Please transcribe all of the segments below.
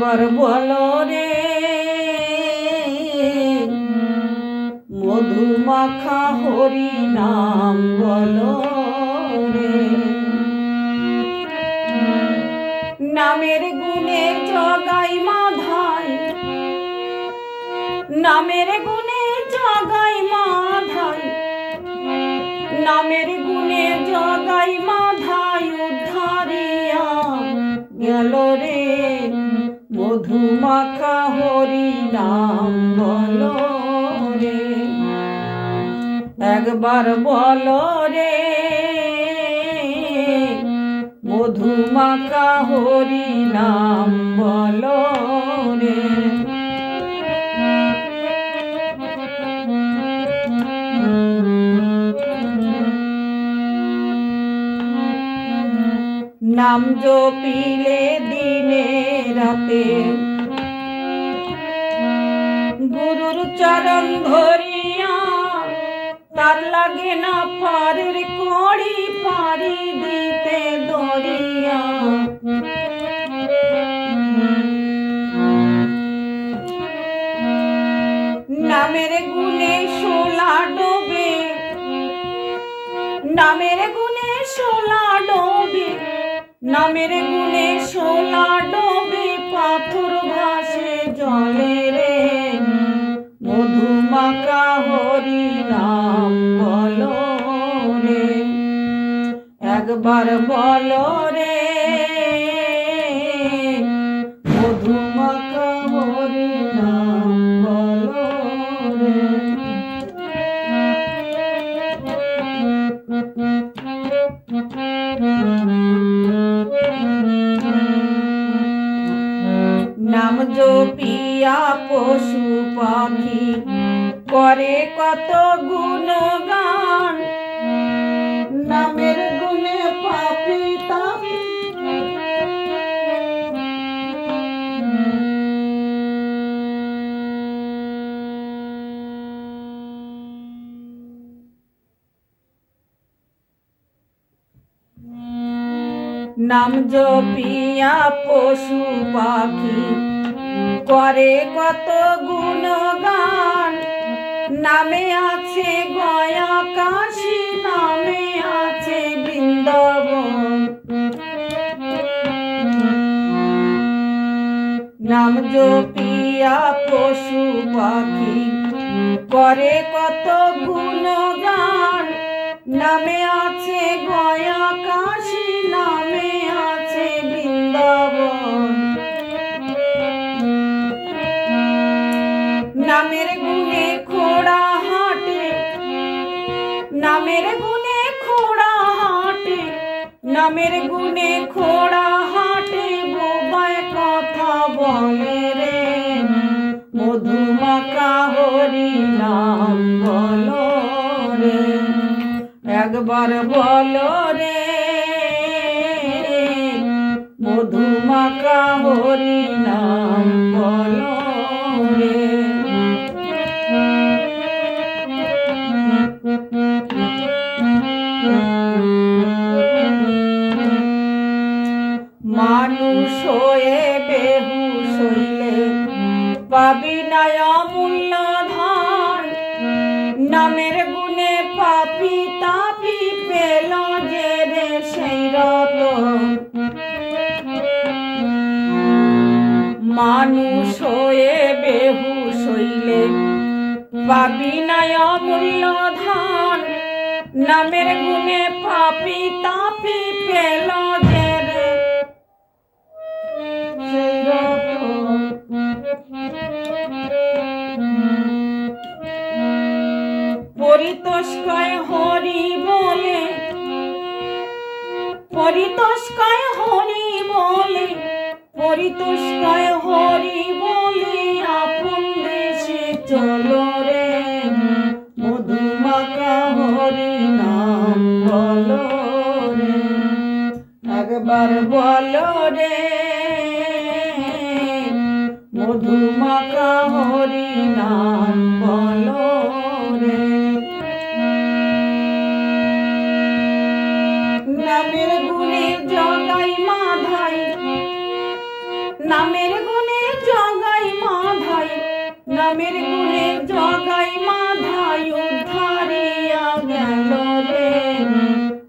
একবার বলো রে মধুমাখা হরি নাম বলো রে। নামের গুণে জগাই মাধাই, নামের গুণে জগাই মাধাই, নামের গুণে জগাই মাধাই উদ্ধারিয়া গেল রে মধুমাখা হরি নাম বলো রে। একবার বলো রে মধুমাখা হরি নাম বলো রে। নাম জপিলে দিনে রাতে গুরুর চরণ ধরিয়া, তার লাগে না পারের কড়ি পারি দিতে দরিয়া। নামের গুণে শোলা ডোবে, নামের গুণে শোলা ডোবে, নামের গুণে শোলা ডোবে পাথর ভাসে জলে রে মধুমাখা হরি নাম বলো রে। একবার বলো রে মধুমাখা হরি নাম বলো রে। নাম জপিয়া পশু পাখি করে কত গুণগান, নামের গুণে পাপি তাপি নাম জপিয়া পশু পাখি করে কত গুণগান, নামে আছে গয়া কাশী, নামে আছে বৃন্দাবন। নাম জপিয়া পশু পাখি করে কত গুণগান, নামে আছে গয়া কাশী, নামে আছে বৃন্দাবন। নামের গুণে খোড়া হাটে, নামের গুণে খোড়া হাটে, নামের গুণে খোড়া হাটে বোবায় কথা বলে রে মধুমাখা হরি নাম বলো রে। একবার বলো রে মধুমাখা হরি নাম বলো রে। মানুষ হয়ে বেহুশ হইলে পাবি না অমূল্য ধন, নামের গুণে পাপি তাপি পেল যে রে সেই রতন। মানুষ হয়ে বেহুশ হইলে পাবি না অমূল্য ধন, নামের গুণে পাপি তাপি পেল যে রে সেই রতন। পরিতোষকায় হরি বলে, পরিতোষকায় হরি বলে, পরিতোষকায় হরি বলে আপন দেশে চলো রে মধুমাখা হরি নাম বলো রে। একবার বলো রে মধুমাখা হরি নাম বলো রে। নামের গুণে জগাই মাধাই, নামের গুণে রামের গুণে জগাই মাধাই উদ্ধারিয়া গেল রে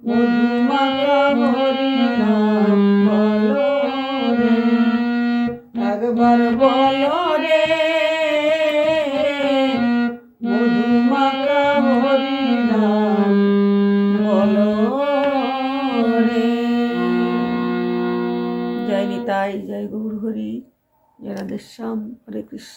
মধুমাখা হরি নাম বলো রে একবার বলো রে মধুমাখা হরি নাম বলো রে। জয় নিতাই, জয় গৌর হরি, জয় রাধেশ্যাম, হরে কৃষ্ণ।